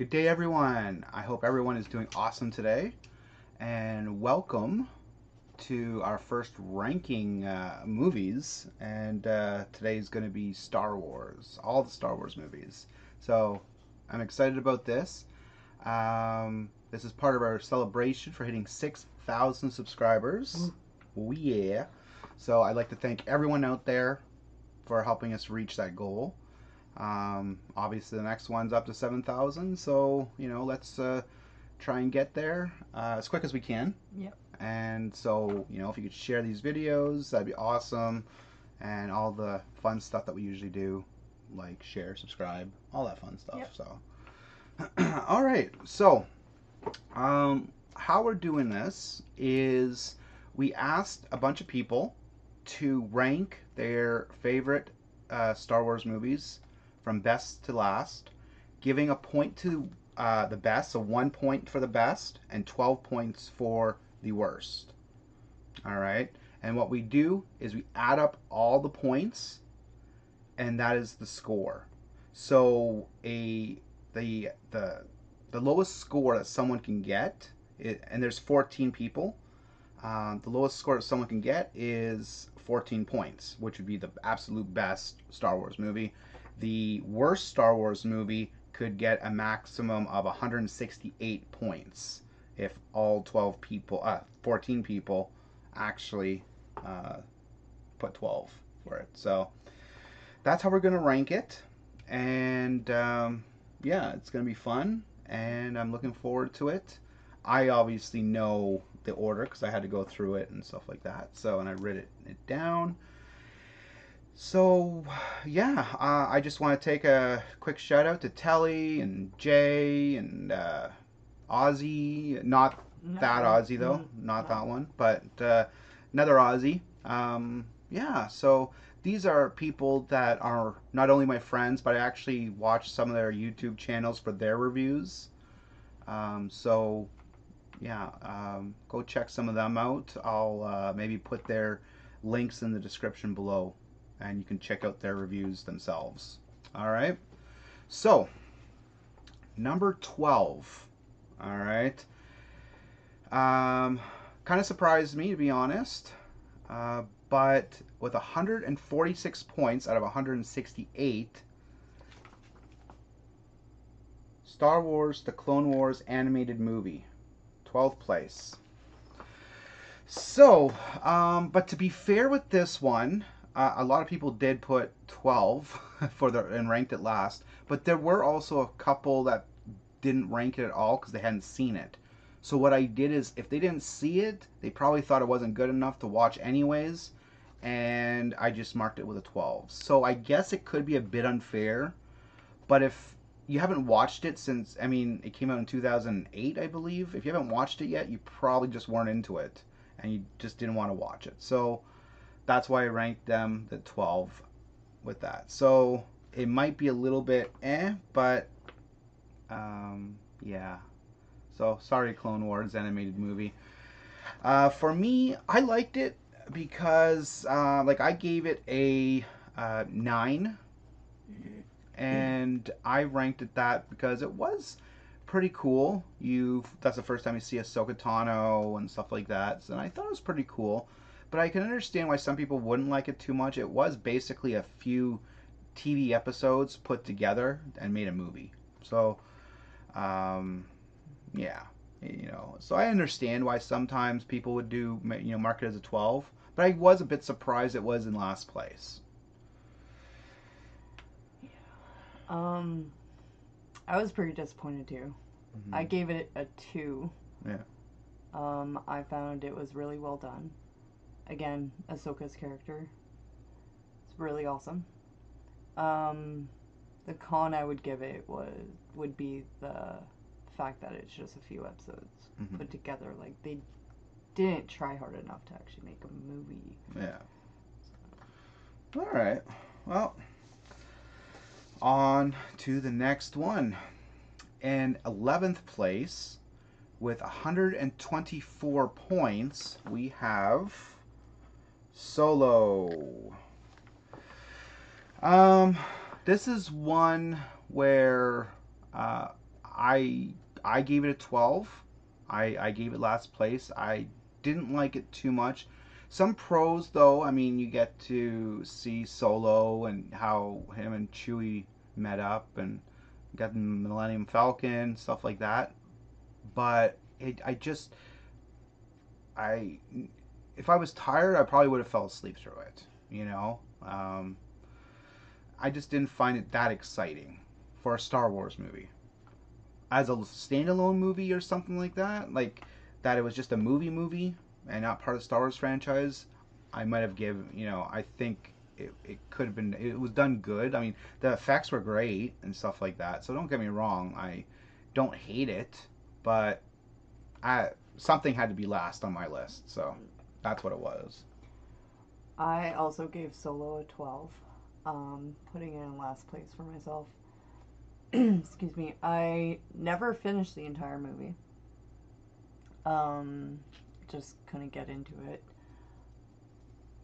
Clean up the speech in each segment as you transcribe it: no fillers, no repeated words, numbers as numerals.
Good day, everyone. I hope everyone is doing awesome today. And welcome to our first ranking movies. And today's going to be Star Wars, all the Star Wars movies. So I'm excited about this. This is part of our celebration for hitting 6,000 subscribers. Oh, yeah. So I'd like to thank everyone out there for helping us reach that goal. Obviously, the next one's up to 7,000, so let's try and get there as quick as we can. Yep. And so, if you could share these videos, that'd be awesome. And all the fun stuff that we usually do, like share, subscribe, all that fun stuff. Yep. So, all right. So, how we're doing this is we asked a bunch of people to rank their favorite Star Wars movies from best to last, giving a point to the best, so 1 point for the best and 12 points for the worst. All right, and what we do is we add up all the points, and that is the score. So the lowest score that someone can get, and there's 14 people. The lowest score that someone can get is 14 points, which would be the absolute best Star Wars movie. The worst Star Wars movie could get a maximum of 168 points if all 14 people actually put 12 for it. So that's how we're going to rank it. And yeah, it's going to be fun, and I'm looking forward to it. I obviously know the order because I had to go through it and stuff like that. So, and I wrote it down. So, yeah, I just want to take a quick shout out to Telly and Jay and Ozzy. Not that Ozzy though, not that one, but another Ozzy. Yeah, so these are people that are not only my friends, but I actually watch some of their YouTube channels for their reviews. So yeah, go check some of them out. I'll maybe put their links in the description below, and you can check out their reviews themselves. All right. So, number 12. All right. Kind of surprised me, to be honest. But with 146 points out of 168, Star Wars: The Clone Wars animated movie, 12th place. So, but to be fair with this one, a lot of people did put 12 and ranked it last, but there were also a couple that didn't rank it at all because they hadn't seen it. So what I did is, if they didn't see it, they probably thought it wasn't good enough to watch anyways, and I just marked it with a 12. So I guess it could be a bit unfair, but if you haven't watched it since, I mean, it came out in 2008, I believe. If you haven't watched it yet, you probably just weren't into it, and you just didn't want to watch it. So that's why I ranked them the 12 with that. So it might be a little bit but yeah. So sorry, Clone Wars animated movie. For me, I liked it because like I gave it a 9, and I ranked it that because it was pretty cool. That's the first time you see Ahsoka Tano and stuff like that, and I thought it was pretty cool. But I can understand why some people wouldn't like it too much. It was basically a few TV episodes put together and made a movie. So, yeah, So I understand why sometimes people would do, mark it as a 12. But I was a bit surprised it was in last place. Yeah. I was pretty disappointed too. Mm-hmm. I gave it a 2. Yeah. I found it was really well done. Again, Ahsoka's character. It's really awesome. The con I would give it would be the fact that it's just a few episodes put together. Like, they didn't try hard enough to actually make a movie. Yeah. All right. Well, on to the next one. In 11th place, with 124 points, we have Solo. This is one where I gave it a 12. I gave it last place. I didn't like it too much. Some pros though, I mean, you get to see Solo and how him and Chewie met up and got the Millennium Falcon, stuff like that. But I just I if I was tired, I probably would have fell asleep through it. You know, I just didn't find it that exciting for a Star Wars movie. As a standalone movie or something like that, like that it was just a movie and not part of the Star Wars franchise, I might have given, I think it could have been, it was done good. I mean, the effects were great and stuff like that. So don't get me wrong, I don't hate it, but something had to be last on my list. So that's what it was. I also gave Solo a 12, putting it in last place for myself. Excuse me. I never finished the entire movie. Um, just couldn't get into it.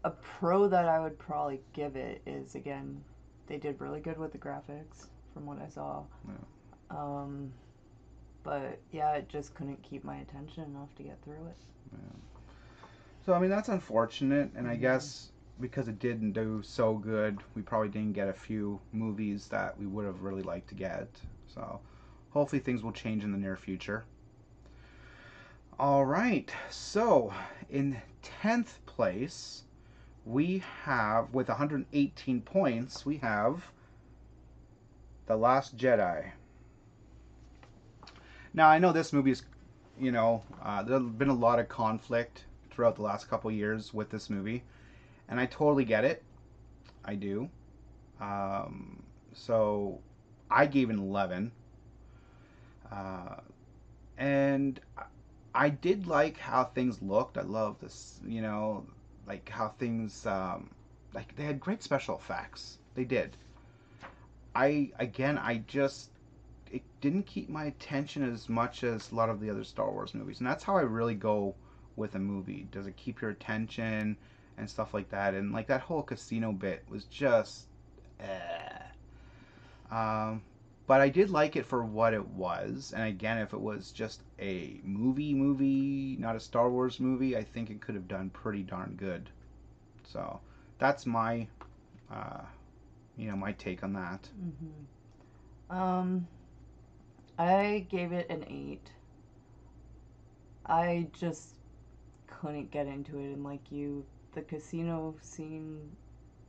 A pro that I would probably give it is, again, they did really good with the graphics from what I saw. Yeah. But yeah, it just couldn't keep my attention enough to get through it. Yeah. So I mean that's unfortunate, and I guess because it didn't do so good, we probably didn't get a few movies that we would have really liked to get. So hopefully things will change in the near future. All right. So in 10th place, we have with 118 points, we have The Last Jedi. Now I know this movie is, there's been a lot of conflict throughout the last couple years with this movie, and I totally get it. I do. So I gave it an 11, and I did like how things looked. I love this, like how things, like they had great special effects. They did. I just it didn't keep my attention as much as a lot of the other Star Wars movies, and that's how I really go with a movie. Does it keep your attention and stuff like that? And like that whole casino bit was just, um, but I did like it for what it was. And again, if it was just a movie, not a Star Wars movie, I think it could have done pretty darn good. So that's my, my take on that. I gave it an 8. I just couldn't get into it, and like you, the casino scene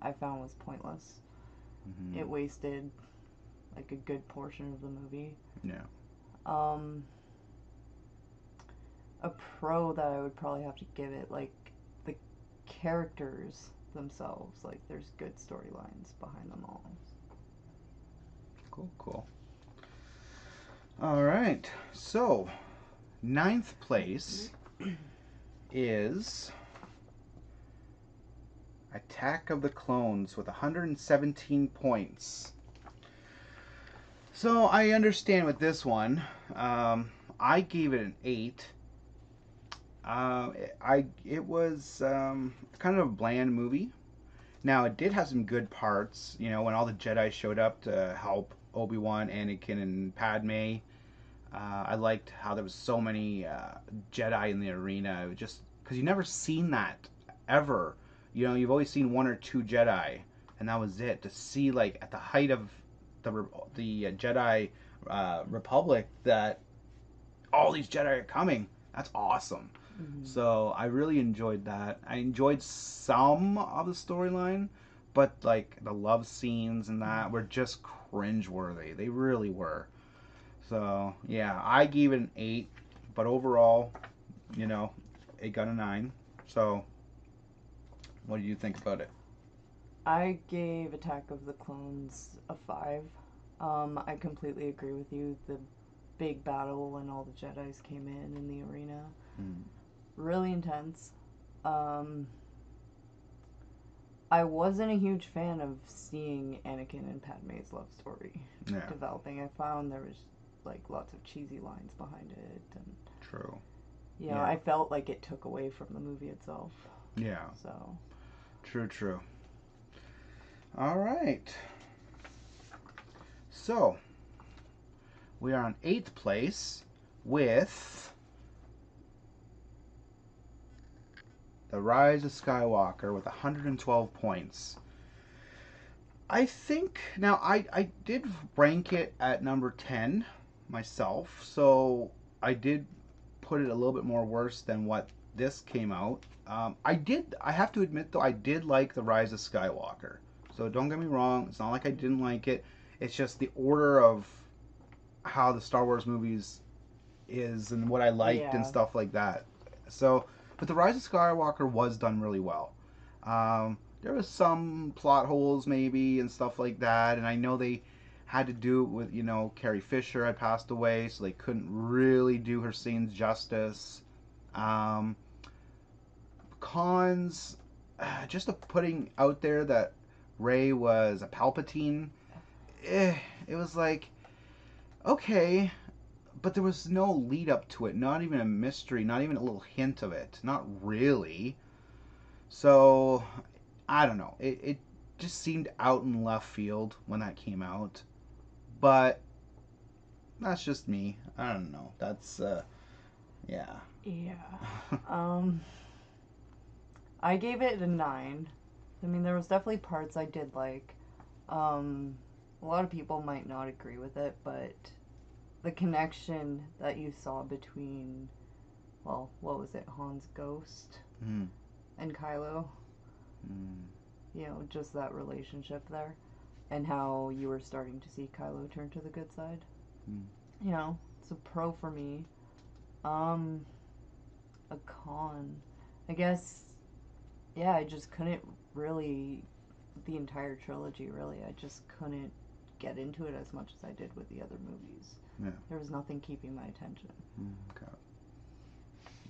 I found was pointless. Mm-hmm. It wasted like a good portion of the movie. Yeah. A pro that I would probably have to give it, like the characters themselves, like there's good storylines behind them all. Cool. All right. So, 9th place is Attack of the Clones with 117 points. So I understand with this one. I gave it an 8. It was kind of a bland movie. Now it did have some good parts. When all the Jedi showed up to help Obi-Wan, Anakin, and Padme. I liked how there was so many Jedi in the arena. It was just because you never seen that ever. You've always seen one or two Jedi, and that was it. To see like at the height of the Jedi Republic that all these Jedi are coming. That's awesome. Mm-hmm. So I really enjoyed that. I enjoyed some of the storyline, but like the love scenes and that were just cringeworthy. They really were. So yeah, I gave it an 8, but overall, it got a 9. So what do you think about it? I gave Attack of the Clones a 5. I completely agree with you. The big battle when all the Jedis came in the arena. Really intense. I wasn't a huge fan of seeing Anakin and Padme's love story developing. I found there was like lots of cheesy lines behind it, and true. I felt like it took away from the movie itself. Yeah. So. True. All right. So, We are on 8th place with The Rise of Skywalker with 112 points. I think, now I did rank it at number 10 myself, so I did put it a little bit more worse than what this came out. I have to admit though, I did like The Rise of Skywalker. So don't get me wrong, it's not like I didn't like it. It's just the order of how the Star Wars movies is and what I liked and Yeah. stuff like that. So, but The Rise of Skywalker was done really well. There was some plot holes maybe and stuff like that, and I know they had to do it with, Carrie Fisher had passed away, so they couldn't really do her scenes justice. Um, Cons, just putting out there that Rey was a Palpatine, it was like, okay, but there was no lead up to it, not even a mystery, not even a little hint of it, not really. So, I don't know. It just seemed out in left field when that came out. But that's just me. I don't know. That's, yeah. Yeah. Um, I gave it a 9. I mean, there was definitely parts I did like. A lot of people might not agree with it, but the connection that you saw between, well, what was it, Han's ghost Mm. and Kylo? Mm. Just that relationship there, and how you were starting to see Kylo turn to the good side. Mm. It's a pro for me. Um, a con, I guess. Yeah, I just couldn't really, the entire trilogy. Really, I just couldn't get into it as much as I did with the other movies. Yeah. There was nothing keeping my attention. Okay.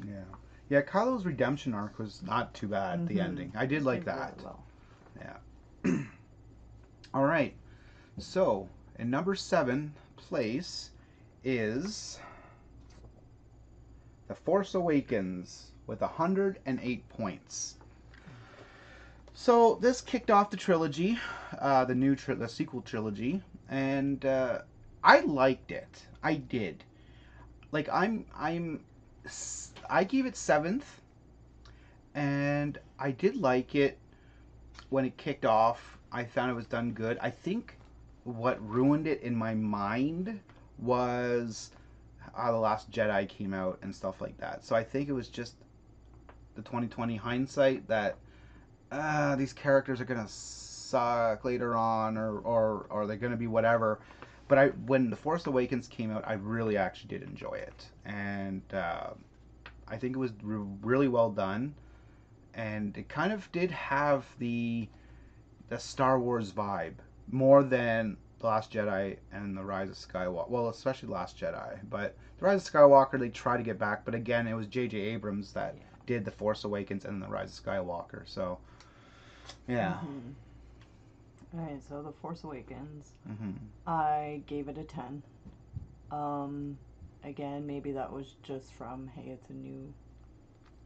Yeah. Yeah, Kylo's redemption arc was not too bad, the ending. I did like that. Really well. Yeah. All right. So, in number 7 place is The Force Awakens with 108 points. So, this kicked off the trilogy, the sequel trilogy, and I liked it. I did. Like I gave it 7th, and I did like it when it kicked off. I found it was done good. I think what ruined it in my mind was how The Last Jedi came out and stuff like that. So I think it was just the 2020 hindsight that these characters are gonna suck later on, or they're gonna be whatever. But when The Force Awakens came out, I really actually did enjoy it, and I think it was really well done, and it kind of did have the Star Wars vibe more than The Last Jedi and The Rise of Skywalker. Well, especially The Last Jedi, but The Rise of Skywalker they try to get back, but again, it was J.J. Abrams that did The Force Awakens and The Rise of Skywalker. So, yeah. Alright, so The Force Awakens. Mm-hmm. I gave it a 10. Again, maybe that was just from, hey, it's a new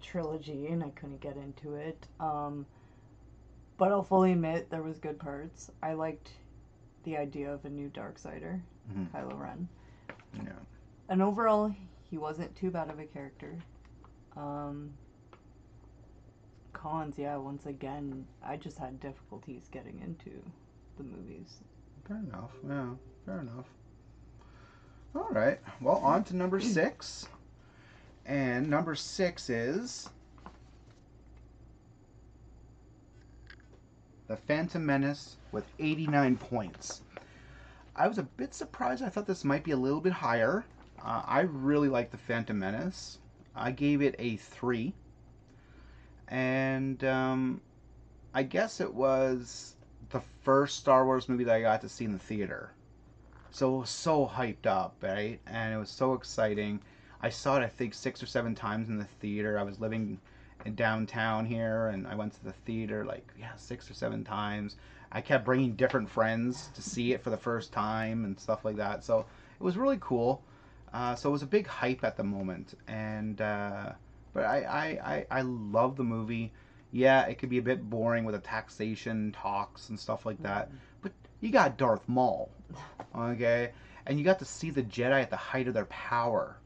trilogy and I couldn't get into it. But I'll fully admit there was good parts. I liked the idea of a new Darksider, Kylo Ren. Yeah. And overall, he wasn't too bad of a character. Cons, yeah, once again, I just had difficulties getting into the movies. Fair enough. Yeah, fair enough. All right. Well, on to number 6. And number 6 is The Phantom Menace with 89 points. I was a bit surprised. I thought this might be a little bit higher. I really like The Phantom Menace. I gave it a 3. And I guess it was the first Star Wars movie that I got to see in the theater. So it was so hyped up, right? And it was so exciting. I saw it, I think, 6 or 7 times in the theater. I was living in downtown here, and I went to the theater, 6 or 7 times. I kept bringing different friends to see it for the first time and stuff like that. So it was really cool. So it was a big hype at the moment. And but I love the movie. Yeah, it could be a bit boring with the taxation talks and stuff like that. But you got Darth Maul, okay? and you got to see the Jedi at the height of their power.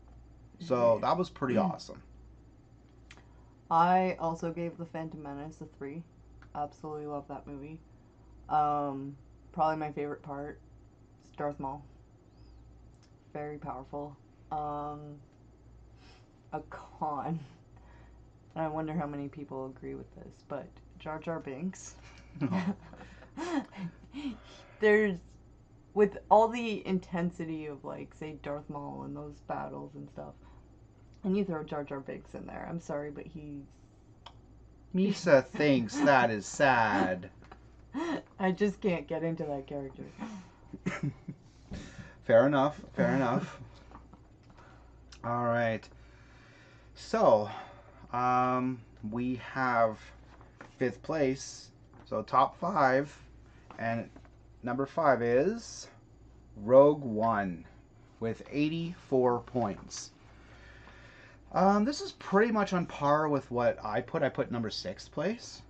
So that was pretty awesome. I also gave The Phantom Menace a 3. Absolutely love that movie. Probably my favorite part is Darth Maul. Very powerful. A con. And I wonder how many people agree with this, but Jar Jar Binks. There's, with all the intensity of, like, say, Darth Maul and those battles and stuff, and you throw Jar Jar Binks in there. I'm sorry, but he's... Misa thinks that is sad. I just can't get into that character. Fair enough. Fair enough. All right. So, we have 5th place. So top 5, and number 5 is Rogue One with 84 points. This is pretty much on par with what I put. I put number 6th place.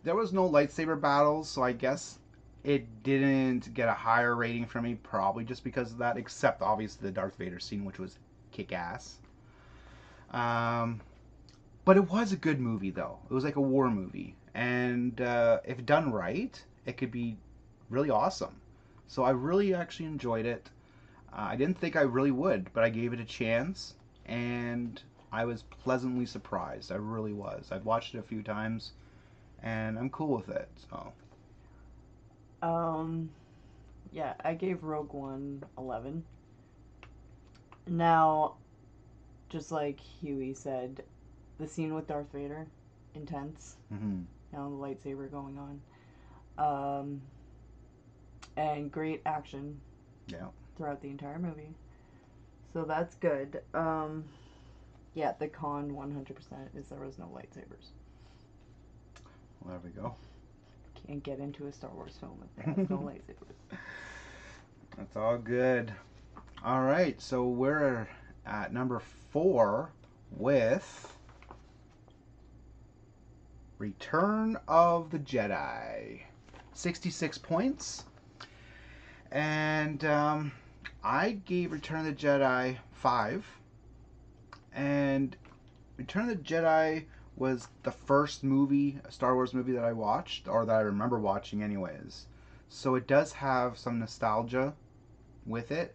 There was no lightsaber battles, so I guess it didn't get a higher rating from me, probably just because of that, except obviously the Darth Vader scene, which was kick-ass. But it was a good movie, though. It was like a war movie. And if done right, it could be really awesome. So I really actually enjoyed it. I didn't think I really would, but I gave it a chance. And I was pleasantly surprised. I really was. I've watched it a few times, and I'm cool with it. So. Yeah, I gave Rogue One 11. Now, just like Huey said, the scene with Darth Vader, intense. Mm-hmm. You know, the lightsaber going on. And great action. Yeah. Throughout the entire movie. So that's good. Yeah, the con 100% is there was no lightsabers. Well, there we go. Can't get into a Star Wars film if there has no lightsabers. That's all good. All right, so we're at number 4 with Return of the Jedi. 66 points. And I gave Return of the Jedi 5. And Return of the Jedi was the first movie, a Star Wars movie that I watched, or that I remember watching anyways. So it does have some nostalgia with it,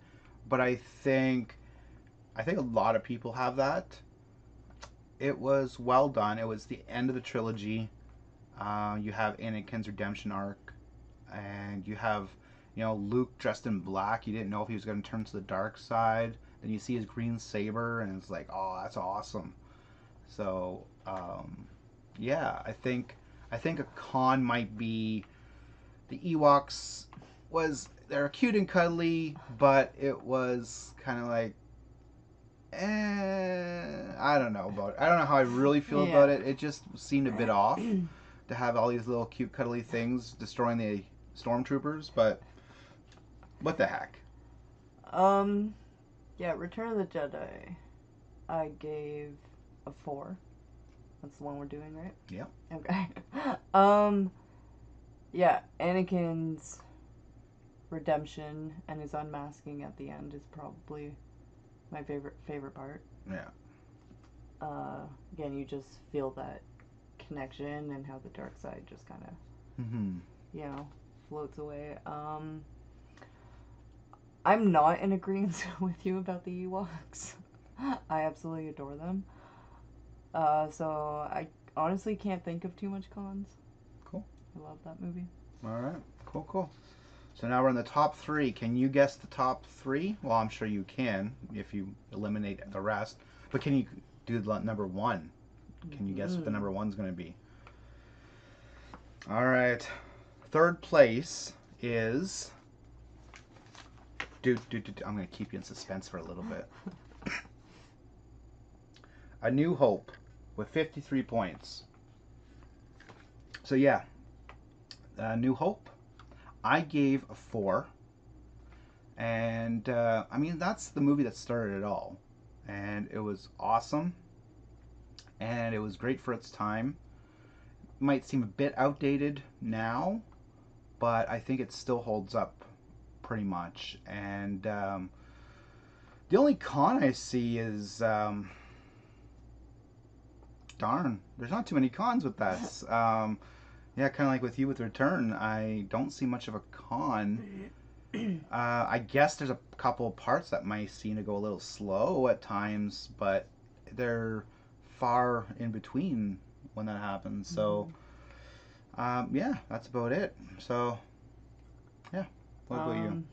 but I think a lot of people have that. It was well done. It was the end of the trilogy. You have Anakin's redemption arc, and you have, you know, Luke dressed in black. You didn't know if he was going to turn to the dark side. Then you see his green saber, and it's like, oh, that's awesome. So, yeah, I think a con might be the Ewoks. They're cute and cuddly, but it was kind of like, I don't know how I really feel about it. It just seemed a bit off to have all these little cute cuddly things destroying the stormtroopers, but what the heck. Yeah, Return of the Jedi, I gave a 4. That's the one we're doing, right? Yeah. Okay. Yeah, Anakin's redemption and his unmasking at the end is probably my favorite part. Yeah. Again, you just feel that connection and how the dark side just kind of, you know, floats away. I'm not in agreement with you about the Ewoks. I absolutely adore them. So I honestly can't think of too much cons. Cool. I love that movie. All right. Cool. So now we're in the top 3. Can you guess the top 3? Well, I'm sure you can if you eliminate the rest. But can you do the number 1? Can you guess what the number 1's going to be? All right. 3rd place is... I'm going to keep you in suspense for a little bit. A New Hope with 53 points. So yeah, New Hope, I gave a 4. And I mean, that's the movie that started it all. And it was awesome. And it was great for its time. It might seem a bit outdated now, but I think it still holds up pretty much. And the only con I see is, darn, there's not too many cons with that. Yeah, kind of like with you with Return, I don't see much of a con. I guess there's a couple parts that might seem to go a little slow at times, but they're far in between when that happens. So, yeah, that's about it. So, yeah, what about you?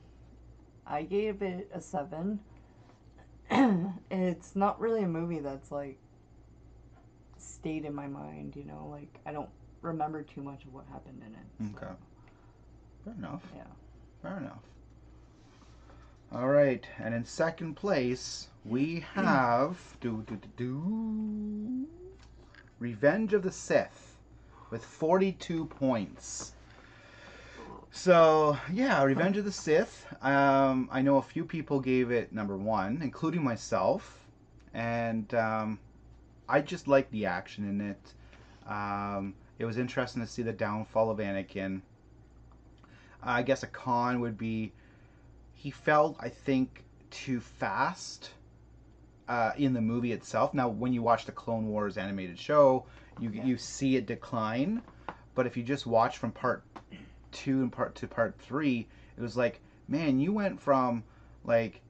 I gave it a 7. It's not really a movie that's like stayed in my mind, you know, like I don't remember too much of what happened in it. So. Okay. Fair enough. Yeah. Fair enough. All right, and in second place we have Revenge of the Sith with 42 points. So yeah, Revenge of the Sith. I know a few people gave it number 1, including myself, and I just liked the action in it. It was interesting to see the downfall of Anakin. I guess a con would be he felt, I think, too fast in the movie itself. Now, when you watch the Clone Wars animated show, you see it decline. But if you just watch from part 2 and part 3, it was like, man, you went from like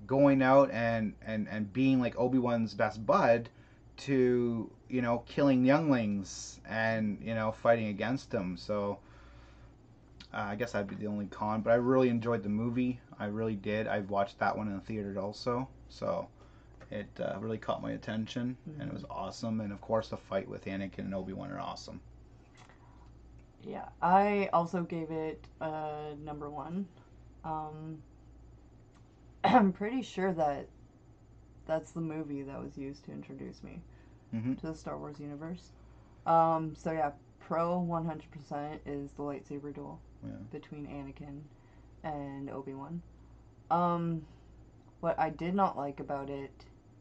going out and being like Obi-Wan's best bud to, you know, killing younglings and, you know, fighting against them. So I guess that'd be the only con, but I really enjoyed the movie. I really did. I've watched that one in the theater also, so it really caught my attention, and it was awesome. And of course, the fight with Anakin and Obi-Wan are awesome. Yeah, I also gave it number 1. I'm pretty sure that that's the movie that was used to introduce me to the Star Wars universe. So yeah, pro 100% is the lightsaber duel between Anakin and Obi-Wan. What I did not like about it,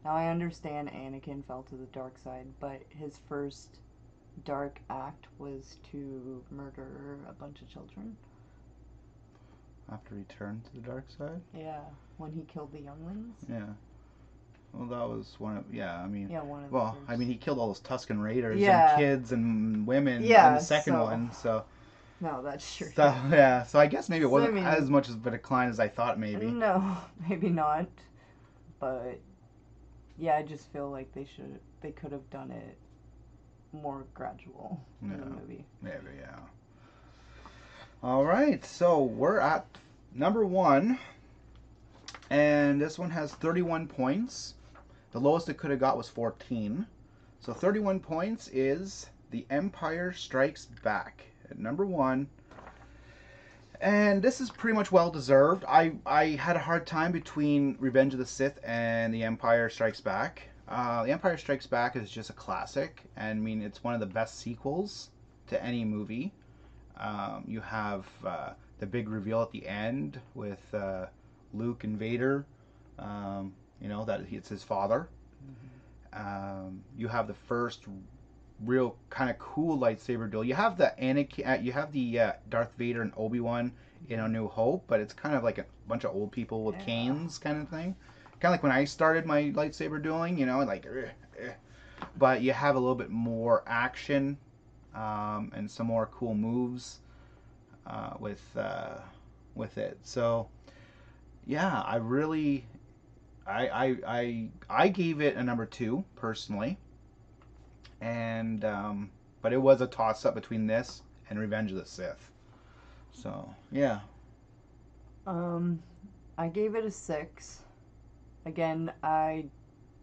now I understand Anakin fell to the dark side, but his first dark act was to murder a bunch of children. After he turned to the dark side? Yeah, when he killed the younglings. Yeah. Well, that was one of, I mean, one of well, I mean, he killed all those Tusken Raiders Yeah. and kids and women in Yeah, the second so- one, so. No, that's true. So, yeah, so I guess maybe it So, I wasn't mean- as much of a decline as I thought maybe. No, maybe not. But yeah, I just feel like they could have done it more gradual in the movie. Maybe, yeah. All right, so we're at number 1, and this one has 31 points. The lowest it could have got was 14. So 31 points is The Empire Strikes Back at number 1. And this is pretty much well deserved. I had a hard time between Revenge of the Sith and The Empire Strikes Back. The Empire Strikes Back is just a classic. And I mean, it's one of the best sequels to any movie. You have the big reveal at the end with Luke and Vader. You know, that it's his father. You have the first real kind of cool lightsaber duel. You have the Anakin, you have the Darth Vader and Obi-Wan in A New Hope, but it's kind of like a bunch of old people with canes kind of thing. Kind of like when I started my lightsaber dueling, you know, like, but you have a little bit more action and some more cool moves with it. So yeah, I really, I gave it a number 2 personally, and but it was a toss up between this and Revenge of the Sith. So yeah. I gave it a 6. Again, I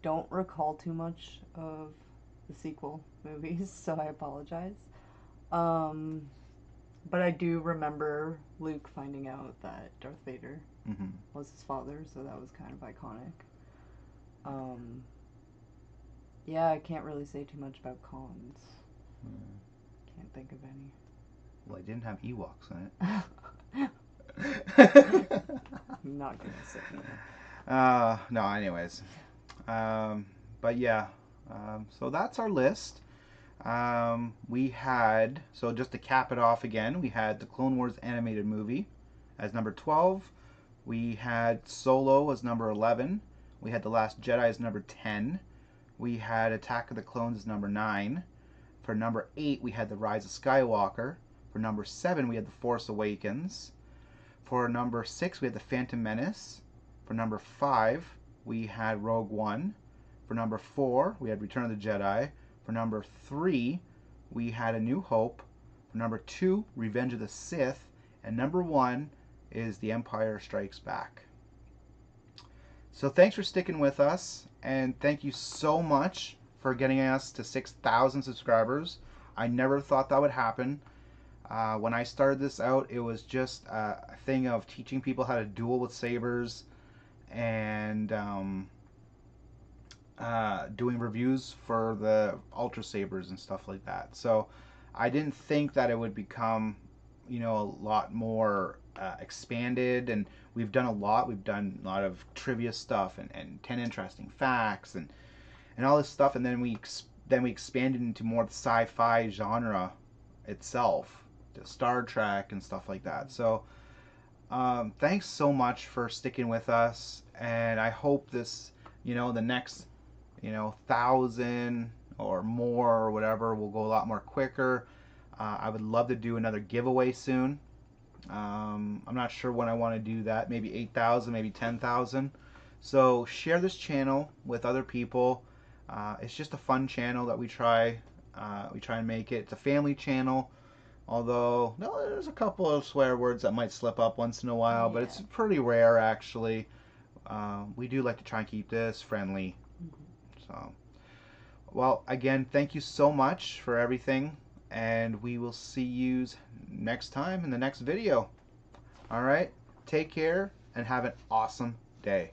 don't recall too much of the sequel movies, so I apologize. But I do remember Luke finding out that Darth Vader was his father, so that was kind of iconic. Yeah, I can't really say too much about cons. Can't think of any. Well, it didn't have Ewoks in it. I'm not gonna say no, anyways. But yeah, so that's our list. We had, so just to cap it off again, we had the Clone Wars animated movie, as number 12. We had Solo as number 11. We had The Last Jedi as number 10. We had Attack of the Clones as number 9. For number 8, we had The Rise of Skywalker. For number 7, we had The Force Awakens. For number 6, we had The Phantom Menace. For number 5, we had Rogue One. For number 4, we had Return of the Jedi. For number 3, we had A New Hope. For number 2, Revenge of the Sith. And number 1 is The Empire Strikes Back. So thanks for sticking with us, and thank you so much for getting us to 6,000 subscribers. I never thought that would happen. When I started this out, it was just a thing of teaching people how to duel with sabers and doing reviews for the Ultra Sabers and stuff like that. So I didn't think that it would become, a lot more expanded, and we've done a lot. We've done a lot of trivia stuff and 10 interesting facts and all this stuff, and then we expanded into more the sci-fi genre itself, the Star Trek and stuff like that. So thanks so much for sticking with us, and I hope this, the next, 1,000 or more or whatever will go a lot more quicker. I would love to do another giveaway soon. I'm not sure when I want to do that. Maybe 8,000, maybe 10,000. So share this channel with other people. It's just a fun channel that we try and make it. It's a family channel. Although, no, there's a couple of swear words that might slip up once in a while, but it's pretty rare, actually. We do like to try and keep this friendly. So, well, again, thank you so much for everything, and we will see you next time in the next video. All right, take care and have an awesome day.